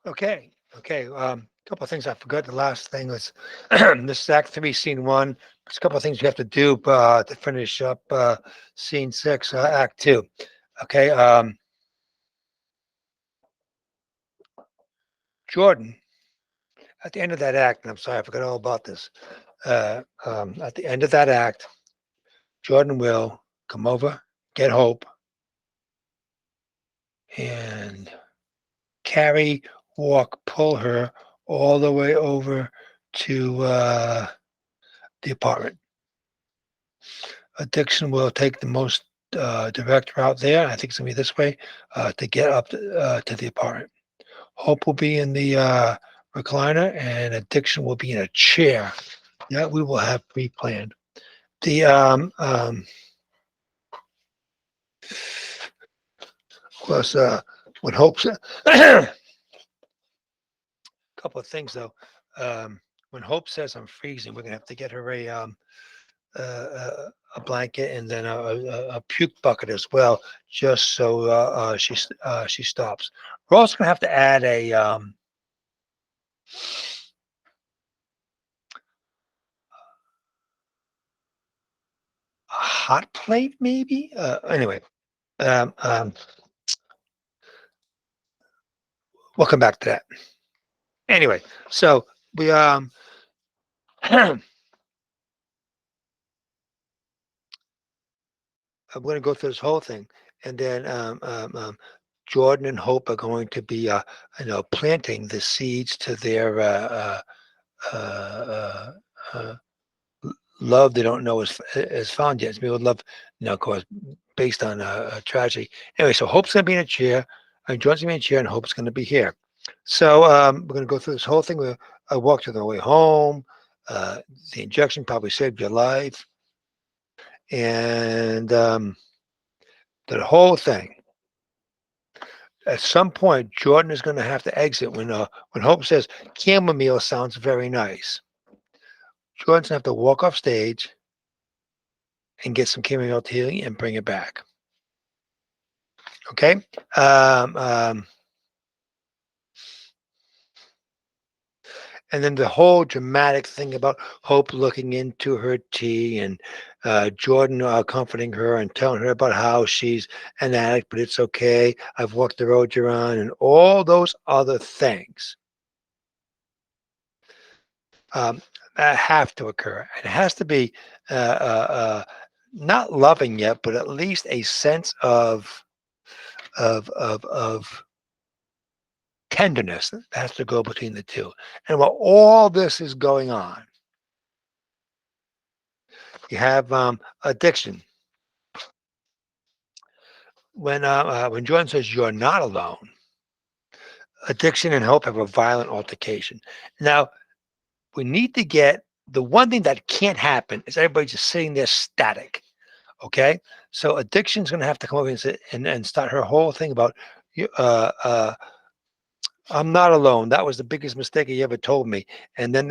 Okay. Okay. Couple of things I forgot. The last thing was this is Act Three, Scene One. There's a couple of things you have to do to finish up Scene Six, Act Two. Okay. Jordan, at the end of that act, and I'm sorry I forgot all about this. At the end of that act, Jordan will come over, get Hope, and carry, walk, pull her all the way over to the apartment. Addiction will take the most direct route there. I think it's gonna be this way to get up to the apartment. Hope will be in the recliner, and addiction will be in a chair. That we will have pre-planned. The of course, when Hope said, a couple of things though. When Hope says I'm freezing, we're gonna have to get her a blanket and then a puke bucket as well, just so she stops. We're also gonna have to add a hot plate, maybe. Anyway, um, um, we'll come back to that. Anyway, so we I'm going to go through this whole thing, and then Jordan and Hope are going to be planting the seeds to their uh, uh, uh, love they don't know is found yet. It's people love, of course, based on a tragedy. Anyway, so Hope's going to be in a chair, and Jordan's going to be in a chair, and Hope's going to be here. So we're going to go through this whole thing. I walked her the way home. Uh, the injection probably saved your life, and the whole thing. At some point, Jordan is going to have to exit when Hope says chamomile sounds very nice. Jordan's going to have to walk off stage and get some chamomile tea and bring it back. Okay. Um, um, and then the whole dramatic thing about Hope looking into her tea and Jordan comforting her and telling her about how she's an addict, but it's okay. I've walked the road you're on, and all those other things um, have to occur. It has to be not loving yet, but at least a sense of tenderness that has to go between the two. And while all this is going on, you have addiction. When Jordan says you're not alone, addiction and hope have a violent altercation. Now we need to get the one thing that can't happen is everybody just sitting there static. Okay, so addiction's going to have to come over and, sit and start her whole thing about you. I'm not alone. That was the biggest mistake he ever told me. And then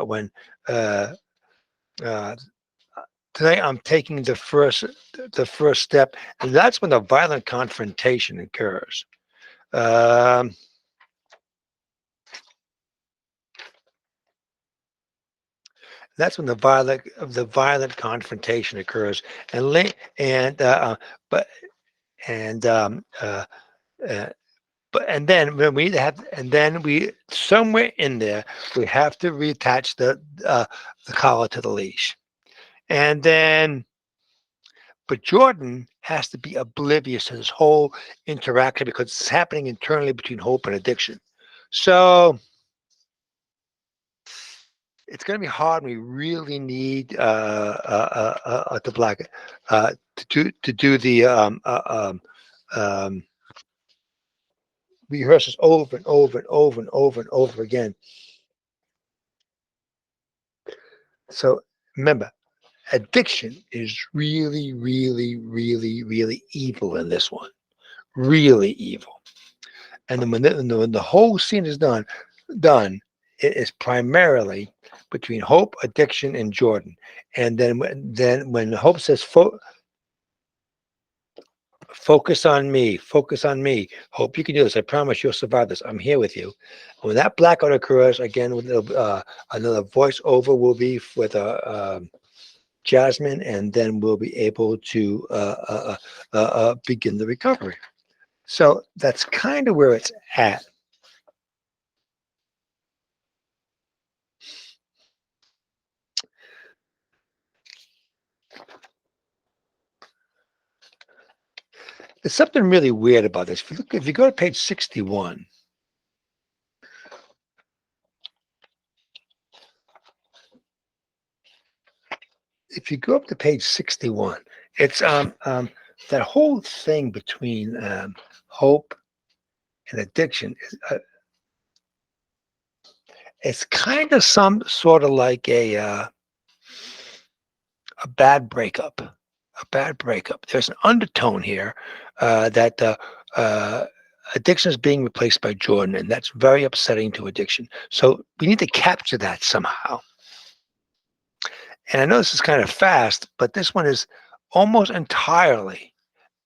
when uh, uh, tonight I'm taking the first step, and that's when the violent confrontation occurs. Um, that's when the violent confrontation occurs, and and but and uh, but and then when we have and then we somewhere in there we have to reattach the collar to the leash, and then but Jordan has to be oblivious to this whole interaction because it's happening internally between hope and addiction. So it's going to be hard. We really need the black to do the um, rehearsals over and over and over and over and over again. So remember, addiction is really, really, really, really evil in this one. Really evil. And then when the whole scene is done, it is primarily between Hope, addiction, and Jordan. And then when Hope says Focus on me. Focus on me. Hope you can do this. I promise you'll survive this. I'm here with you. When that blackout occurs, again, with another voiceover will be with Jasmine, and then we'll be able to begin the recovery. So that's kind of where it's at. There's something really weird about this. If you go to page 61, if you go up to page 61, it's that whole thing between hope and addiction. It's kind of some sort of like a bad breakup. A bad breakup. There's an undertone here that uh, addiction is being replaced by Jordan, and that's very upsetting to addiction. So we need to capture that somehow. And I know this is kind of fast, but this one is almost entirely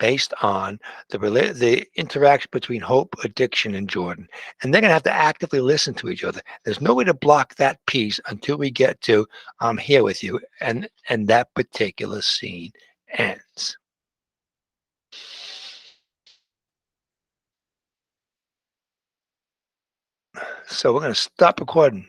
based on the interaction between hope, addiction, and Jordan. And they're gonna have to actively listen to each other. There's no way to block that piece until we get to "I'm here with you," and that particular scene ends. So we're gonna stop recording.